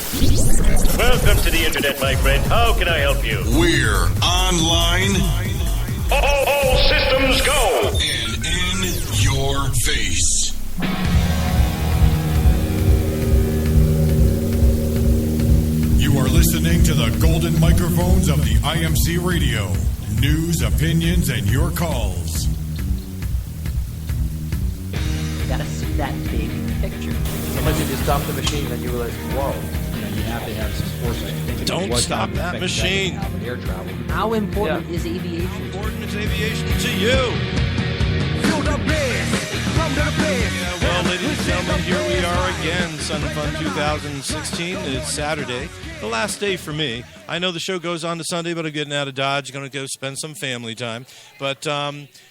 Welcome to the internet, my friend. How can I help you? We're online. All systems go! And in your face. You are listening to the golden microphones of the IMC Radio. News, opinions, and your calls. You gotta see that big picture. Unless you just stop the machine, then you realize, whoa. You have to have some foresight. Don't stop that machine. Air travel. How important is aviation? Important is aviation to you. Yeah, well, ladies and gentlemen, here we are again, Sun Fun 2016. It's Saturday, the last day for me. I know the show goes on to Sunday, but I'm getting out of Dodge. Going to go spend some family time. But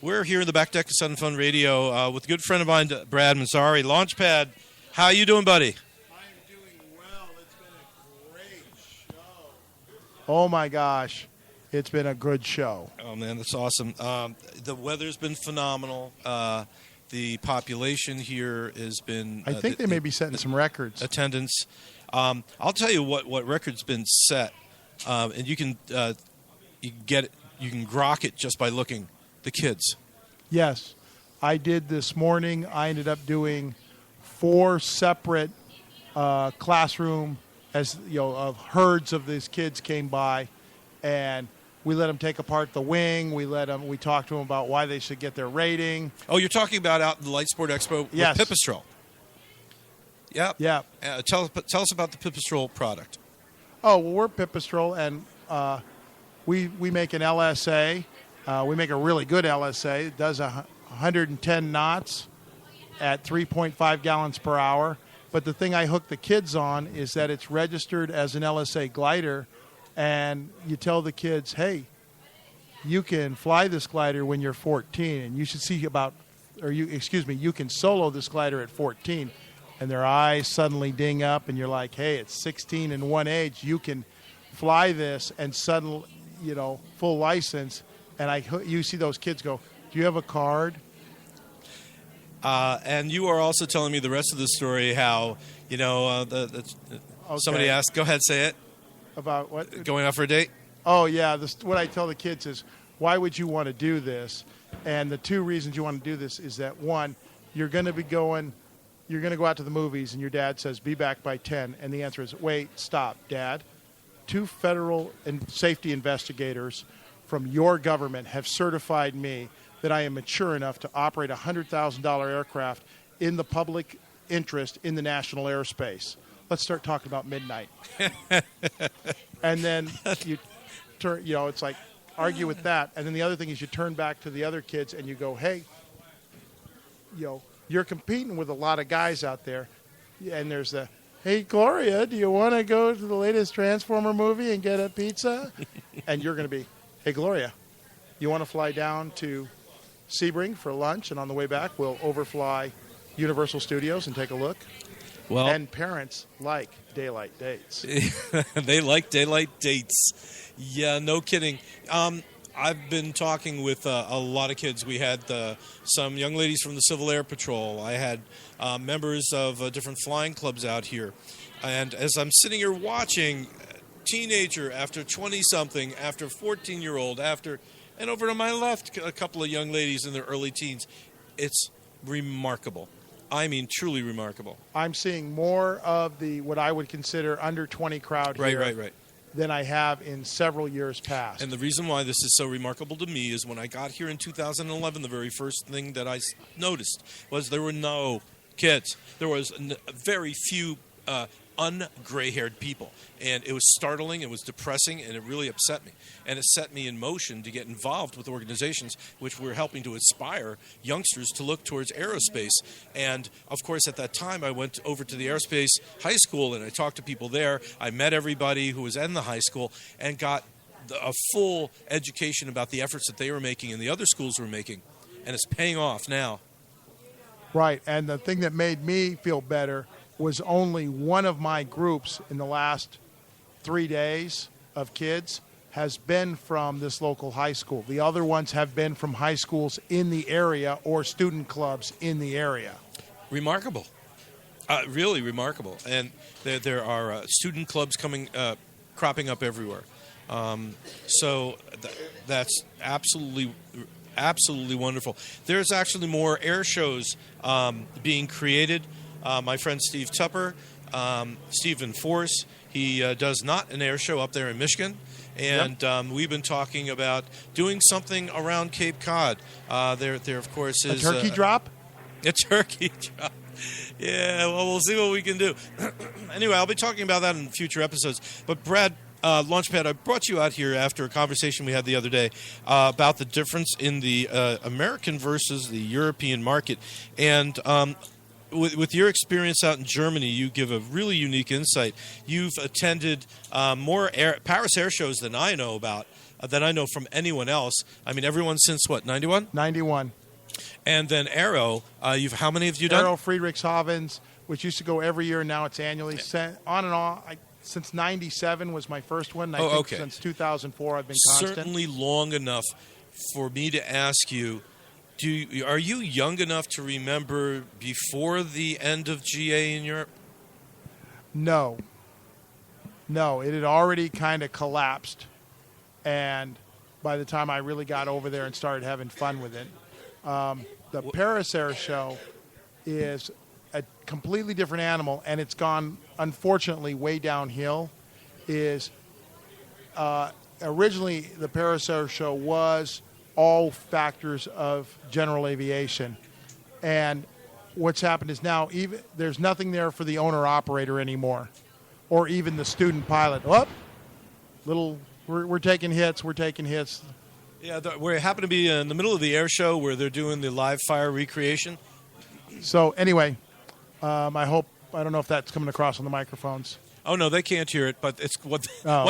we're here in the back deck of Sun Fun Radio with a good friend of mine, Brad Marzari. Launchpad, how you doing, buddy? Oh, my gosh. It's been a good show. Oh, man, that's awesome. The weather's been phenomenal. The population here has been... I think they may be setting some records. Attendance. I'll tell you what record's been set. And you can get it. You can grok it just by looking. The kids. Yes. I did this morning. I ended up doing 4 separate classroom of herds of these kids came by, and we let them take apart the wing. We talked to them about why they should get their rating. Oh, you're talking about out in the Light Sport Expo yes. with Pipistrel. Yep. Yeah. Tell us about the Pipistrel product. Oh, well, we're Pipistrel, and we make an LSA. We make a really good LSA. It does 110 knots at 3.5 gallons per hour. But the thing I hook the kids on is that it's registered as an LSA glider, and you tell the kids, hey, you can fly this glider when you're 14, and you should see you can solo this glider at 14. And their eyes suddenly ding up, and you're like, hey, it's 16 and one age. You can fly this and suddenly, full license. And you see those kids go, do you have a card? And you are also telling me the rest of the story, how, somebody asked, go ahead, say it. About what? Going out for a date? Oh, yeah. What I tell the kids is, why would you want to do this? And the 2 reasons you want to do this is that, 1, you're going to go out to the movies, and your dad says, be back by 10. And the answer is, wait, stop, Dad. 2 federal and safety investigators from your government have certified me that I am mature enough to operate a $100,000 aircraft in the public interest in the national airspace. Let's start talking about midnight. And then you turn, it's like argue with that. And then the other thing is you turn back to the other kids and you go, hey, you're competing with a lot of guys out there. And there's hey, Gloria, do you want to go to the latest Transformer movie and get a pizza? And you're going to be, hey, Gloria, you want to fly down to Sebring for lunch, and on the way back we'll overfly Universal Studios and take a look. Well, and parents like daylight dates. They like daylight dates. Yeah, no kidding. I've been talking with a lot of kids. We had some young ladies from the Civil Air Patrol. I had members of different flying clubs out here. And as I'm sitting here watching, teenager after 20-something, after 14-year-old, and over to my left, a couple of young ladies in their early teens. It's remarkable. I mean, truly remarkable. I'm seeing more of the what I would consider under 20 crowd here right. than I have in several years past. And the reason why this is so remarkable to me is when I got here in 2011, the very first thing that I noticed was there were no kids. There was very few un-gray-haired people. And it was startling, it was depressing, and it really upset me. And it set me in motion to get involved with organizations which were helping to inspire youngsters to look towards aerospace. And, of course, at that time, I went over to the aerospace high school, and I talked to people there. I met everybody who was in the high school and got a full education about the efforts that they were making and the other schools were making. And it's paying off now. Right, and the thing that made me feel better was only one of my groups in the last 3 days of kids has been from this local high school. The other ones have been from high schools in the area or student clubs in the area. Remarkable. Really remarkable. And there are student clubs cropping up everywhere. That's absolutely wonderful. There's actually more air shows being created. My friend Steve Tupper, Stephen Force, he does not an air show up there in Michigan. And we've been talking about doing something around Cape Cod. There, of course, is a turkey drop. A turkey drop. Yeah, well, we'll see what we can do. Anyway, I'll be talking about that in future episodes. But Brad, Launchpad, I brought you out here after a conversation we had the other day about the difference in the American versus the European market. And with your experience out in Germany, you give a really unique insight. You've attended more Paris air shows than I know about, than I know from anyone else. I mean, everyone since what, 91? 91. And then Aero, how many have you done? Aero Friedrichshaven's, which used to go every year, and now it's annually. On and on. Since 97 was my first one. I think okay. Since 2004, I've been constant. Certainly long enough for me to ask you, are you young enough to remember before the end of GA in Europe? No, it had already kind of collapsed, and by the time I really got over there and started having fun with it, the Paris Air Show is a completely different animal, and it's gone, unfortunately, way downhill. Originally, the Paris Air Show was all factors of general aviation, and what's happened is now there's nothing there for the owner-operator anymore, or even the student pilot. We're taking hits. Yeah, we happen to be in the middle of the air show where they're doing the live fire recreation. So anyway, I don't know if that's coming across on the microphones. Oh, no, they can't hear it, but it's one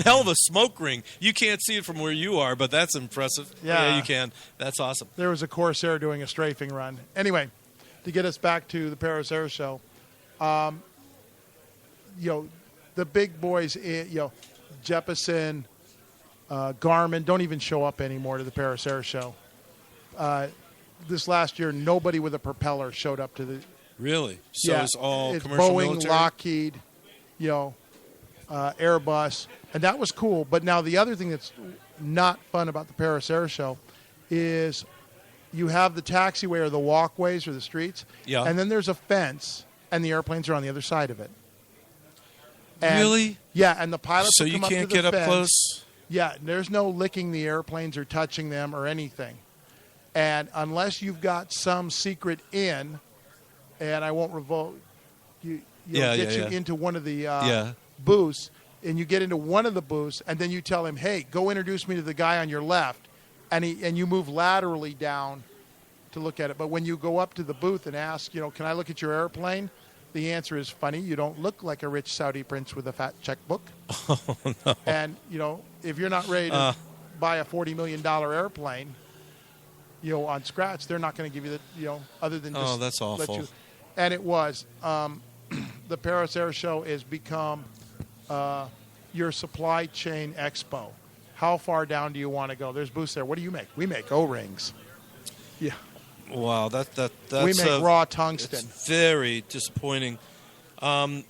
hell of a smoke ring. You can't see it from where you are, but that's impressive. Yeah, you can. That's awesome. There was a Corsair doing a strafing run. Anyway, to get us back to the Paris Air Show, the big boys, Jeppesen, Garmin don't even show up anymore to the Paris Air Show. This last year, nobody with a propeller showed up to the. Really? So it's all it's commercial Boeing, military? Lockheed, Airbus, and that was cool. But now the other thing that's not fun about the Paris Air Show is you have the taxiway or the walkways or the streets, and then there's a fence, and the airplanes are on the other side of it. And, really? Yeah, and the pilots. So will you come can't up to the get up fence. close? Yeah, there's no licking the airplanes or touching them or anything. And unless you've got some secret in, and I won't revoke, get you into one of the booths, and you get into one of the booths, and then you tell him, hey, go introduce me to the guy on your left, and you move laterally down to look at it. But when you go up to the booth and ask, can I look at your airplane? The answer is funny. You don't look like a rich Saudi prince with a fat checkbook. Oh, no. And, if you're not ready to buy a $40 million airplane, on scratch, they're not going to give you the, other than just that's awful. let you. And it was. The Paris Air Show has become your supply chain expo. How far down do you want to go? There's booths there. What do you make? We make O-rings. Yeah. Wow, that's we make raw tungsten. It's very disappointing. How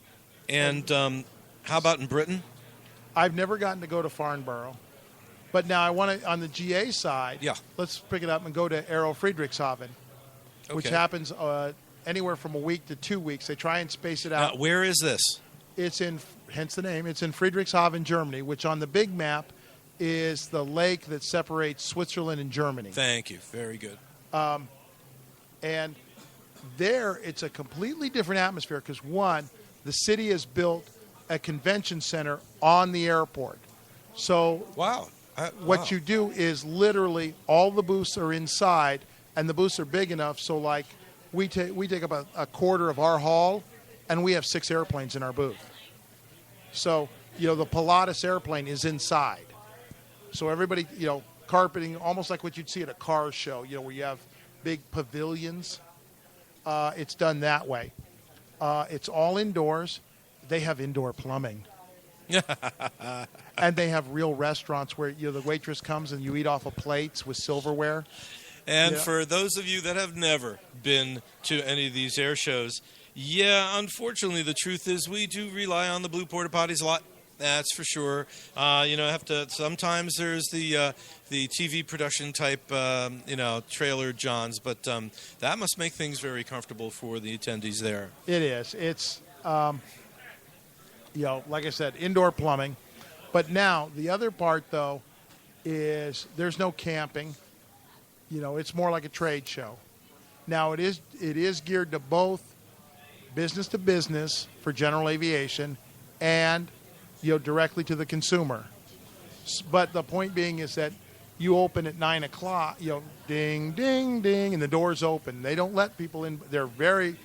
about in Britain? I've never gotten to go to Farnborough, but now I want to on the GA side. Yeah. Let's pick it up and go to Aero Friedrichshafen, which happens anywhere from a week to 2 weeks. They try and space it out. Now, where is this? It's hence the name. It's in Friedrichshafen, Germany, which on the big map is the lake that separates Switzerland and Germany. Thank you. Very good. And there, it's a completely different atmosphere because, one, the city has built a convention center on the airport. So what you do is literally all the booths are inside, and the booths are big enough so, like, we take up a quarter of our hall, and we have 6 airplanes in our booth. So, the Pilatus airplane is inside. So everybody, carpeting, almost like what you'd see at a car show, where you have big pavilions. It's done that way. It's all indoors. They have indoor plumbing. And they have real restaurants where the waitress comes and you eat off of plates with silverware. And for those of you that have never been to any of these air shows, Yeah, unfortunately, the truth is we do rely on the blue porta potties a lot. That's for sure. Have to. Sometimes there's the TV production type, trailer Johns, but that must make things very comfortable for the attendees there. It is. It's, like I said, indoor plumbing. But now the other part though is there's no camping. It's more like a trade show. Now it is geared to both business to business for general aviation and directly to the consumer. But the point being is that you open at 9 o'clock, ding, ding, ding, and the doors open. They don't let people in. They're very,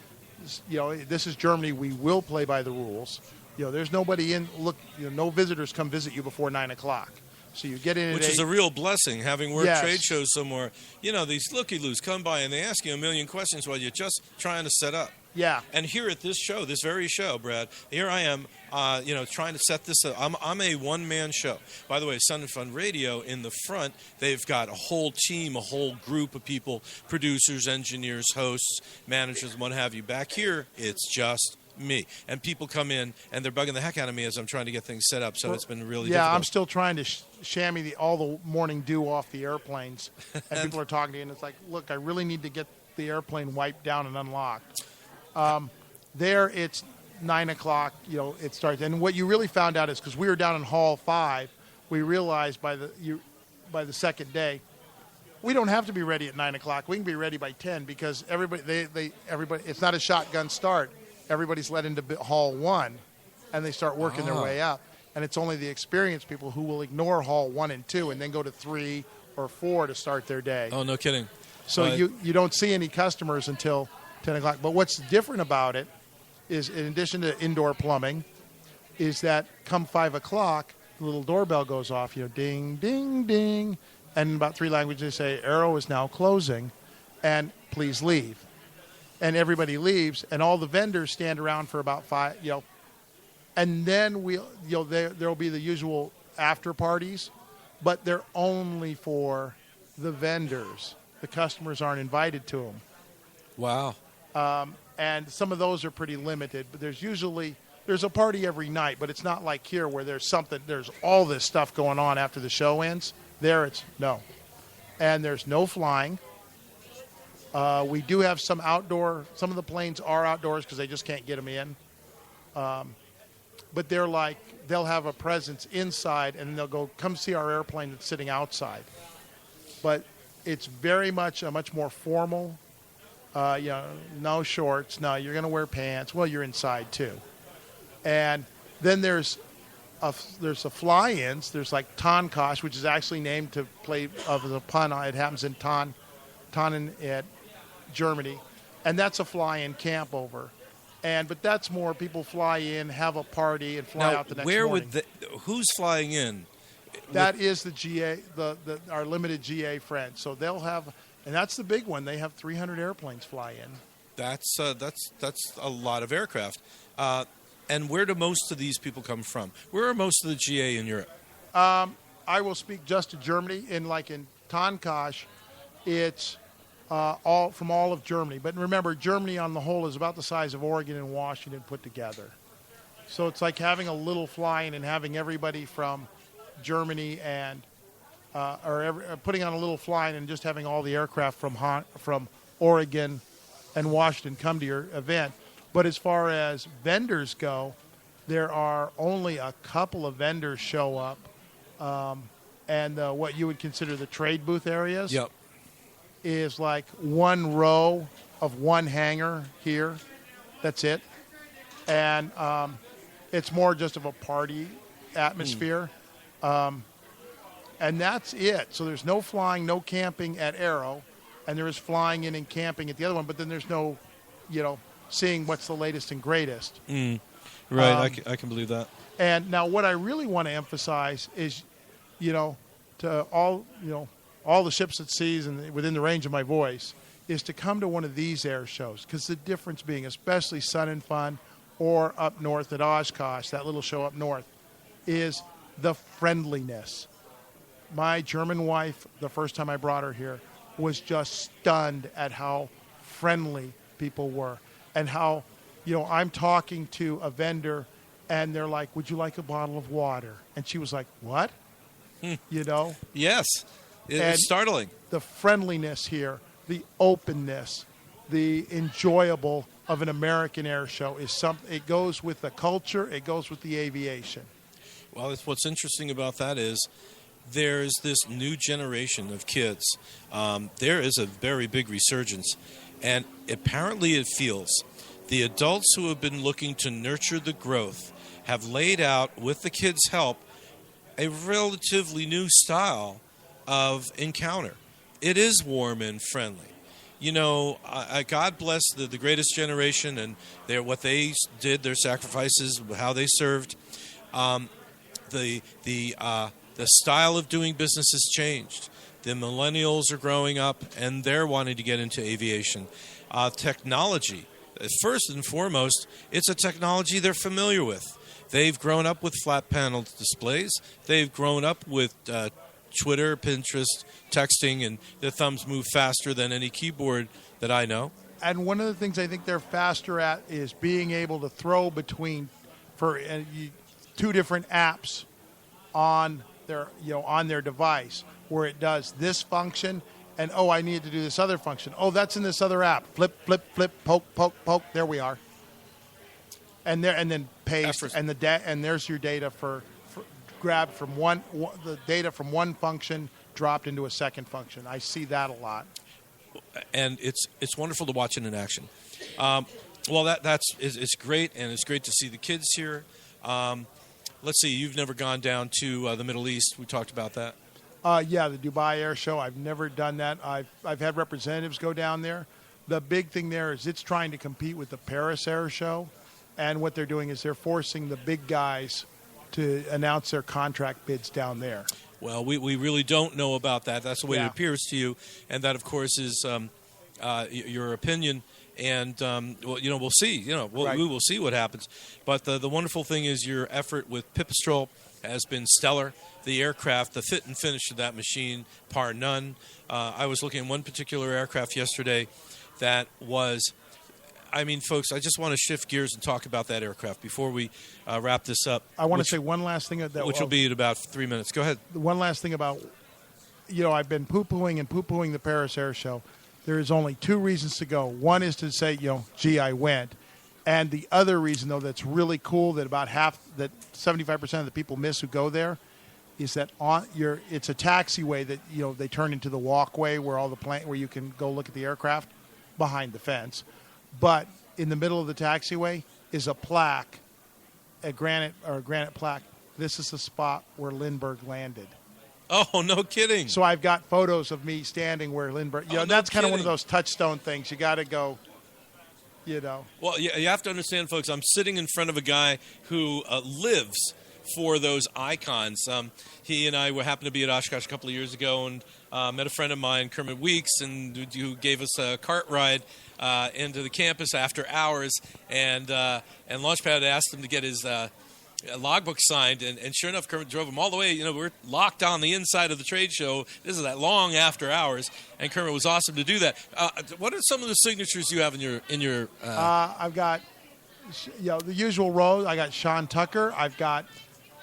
this is Germany. We will play by the rules. There's nobody in. Look, no visitors come visit you before 9 o'clock. So you get in at Which is 8. a real blessing, having worked Yes. trade shows somewhere. These looky-loos come by and they ask you a million questions while you're just trying to set up. Yeah. And here at this show, this very show, Brad, here I am, trying to set this up. I'm a one-man show. By the way, Sun and Fun Radio, in the front, they've got a whole team, a whole group of people, producers, engineers, hosts, managers, what have you. Back here, it's just me. And people come in, and they're bugging the heck out of me as I'm trying to get things set up, so it's been really difficult. I'm still trying to chamois all the morning dew off the airplanes. And people are talking to you, and it's like, look, I really need to get the airplane wiped down and unlocked. There, it's 9 o'clock, it starts. And what you really found out is, because we were down in Hall 5, we realized by the second day, we don't have to be ready at 9 o'clock. We can be ready by 10 because everybody, it's not a shotgun start. Everybody's let into Hall 1, and they start working their way up. And it's only the experienced people who will ignore Hall 1 and 2 and then go to 3 or 4 to start their day. Oh, no kidding. So you don't see any customers until 10 o'clock. But what's different about it is, in addition to indoor plumbing, is that come 5 o'clock, the little doorbell goes off, ding, ding, ding. And in about 3 languages, they say, Aero is now closing, and please leave. And everybody leaves, and all the vendors stand around for about 5, and then there'll be the usual after parties, but they're only for the vendors. The customers aren't invited to them. Wow. And some of those are pretty limited, but there's a party every night, but it's not like here where there's all this stuff going on after the show ends. There it's no. And there's no flying. We do have some outdoor, some of the planes are outdoors because they just can't get them in. But they'll have a presence inside and they'll go, come see our airplane that's sitting outside. But it's very much a much more formal, no shorts. No, you're going to wear pants. Well, you're inside too. And then there's a fly-ins. There's like Tonkosh, which is actually named to play of the pun. It happens in Tonnen at Germany, and that's a fly-in camp over. But that's more people fly in, have a party, and fly out the next morning. Who's flying in? That is the GA, our limited GA friends. So they'll have, and that's the big one. They have 300 airplanes fly in. That's a lot of aircraft. And where do most of these people come from? Where are most of the GA in Europe? I will speak just to Germany. In Tonkosh, it's all of Germany. But remember, Germany on the whole is about the size of Oregon and Washington put together. So it's like having a little flying and having everybody from Germany and putting on a little flying and just having all the aircraft from Oregon and Washington come to your event. But as far as vendors go, there are only a couple of vendors show up. And what you would consider the trade booth areas is like one row of one hangar here. That's it. And it's more just of a party atmosphere. And that's it. So there's no flying, no camping at Aero. And there is flying in and camping at the other one. But then there's no, seeing what's the latest and greatest. Right, I can believe that. And now what I really want to emphasize is, to all the ships at seas and within the range of my voice, is to come to one of these air shows. Because the difference being, especially Sun and Fun or up north at Oshkosh, that little show up north, is the friendliness. My German wife, the first time I brought her here, was just stunned at how friendly people were and how I'm talking to a vendor, and they're like, "Would you like a bottle of water?" And she was like, "What?" Yes. And It's startling. the friendliness here, the openness, the enjoyable of an American air show is something. It goes with the culture. It goes with the aviation. Well, what's interesting about that is there's this new generation of kids. There is a very big resurgence, and apparently it feels the adults who have been looking to nurture the growth have laid out, with the kids' help, a relatively new style of encounter. It is warm and friendly. God bless the greatest generation and what they did, their sacrifices, how they served. The style of doing business has changed. The millennials are growing up, and they're wanting to get into aviation. Technology, first and foremost, it's a technology they're familiar with. They've grown up with flat panel displays. They've grown up with Twitter, Pinterest, texting, and their thumbs move faster than any keyboard that I know. And one of the things I think they're faster at is being able to throw between two different apps on their device, where it does this function, and I need to do this other function. That's in this other app. Flip, flip, flip, poke, poke, poke. There we are. And then paste, and and there's your data for grabbed from the data from one function dropped into a second function. I see that a lot. And it's wonderful to watch it in action. It's great, and it's great to see the kids here. Let's see, you've never gone down to the Middle East. We talked about that. Yeah, the Dubai Air Show. I've never done that. I've had representatives go down there. The big thing there is it's trying to compete with the Paris Air Show, and what they're doing is they're forcing the big guys to announce their contract bids down there. Well, we really don't know about that. That's the way it appears to you, and that, of course, is your opinion. And we'll see. We will see what happens. But the wonderful thing is your effort with Pipistrel has been stellar. The aircraft, the fit and finish of that machine, par none. I was looking at one particular aircraft yesterday that was. I mean, folks, I just want to shift gears and talk about that aircraft before we wrap this up. I want to say one last thing. Which will be in about 3 minutes. Go ahead. One last thing about, I've been poo-pooing the Paris Air Show. There is only two reasons to go. One is to say, gee, I went. And the other reason, though, that's really cool that about 75% of the people miss who go there is that it's a taxiway that, they turn into the walkway where where you can go look at the aircraft behind the fence. But in the middle of the taxiway is a plaque, a granite plaque. This is the spot where Lindbergh landed. Oh, no kidding. So I've got photos of me standing where Lindbergh. That's kind of one of those touchstone things. You got to go, Well, you have to understand, folks, I'm sitting in front of a guy who lives for those icons. He and I happened to be at Oshkosh a couple of years ago and met a friend of mine, Kermit Weeks, who gave us a cart ride into the campus after hours. And Launchpad asked him to get his logbook signed, and sure enough, Kermit drove him all the way. We're locked on the inside of the trade show. This is that long after hours, and Kermit was awesome to do that. What are some of the signatures you have in your? I've got, the usual rows. I got Sean Tucker. I've got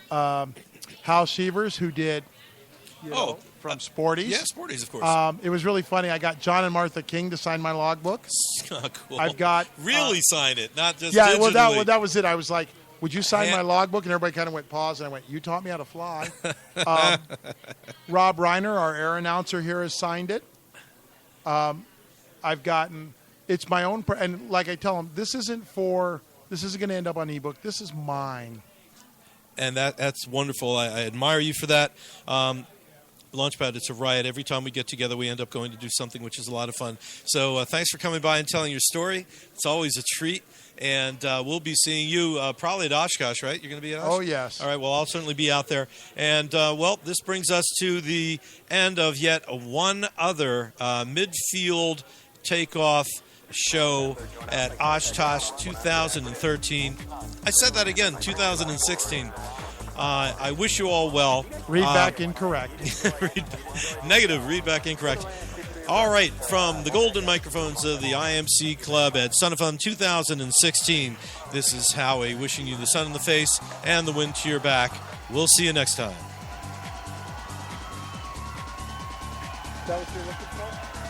Hal Shevers, who did, from Sporties. Yeah, Sporties, of course. It was really funny. I got John and Martha King to sign my logbook. Cool. I've got really sign it, not just digitally. Well, that was it. I was like, would you sign my logbook? And everybody kind of went pause, and I went, you taught me how to fly. Rob Reiner, our air announcer here, has signed it. I've gotten, it's my own, and like I tell them, this isn't going to end up on ebook. This is mine. And that's wonderful. I admire you for that. Launchpad, it's a riot. Every time we get together, we end up going to do something, which is a lot of fun. So thanks for coming by and telling your story. It's always a treat. And we'll be seeing you probably at Oshkosh, right? You're going to be at Oshkosh? Oh, yes. All right, well, I'll certainly be out there. And, this brings us to the end of yet one other midfield takeoff show at Oshkosh 2013. I said that again, 2016. I wish you all well. Read back incorrect. Negative, read back incorrect. All right, from the golden microphones of the IMC Club at Son of Fun 2016, this is Howie wishing you the sun in the face and the wind to your back. We'll see you next time. Is that what you're looking for?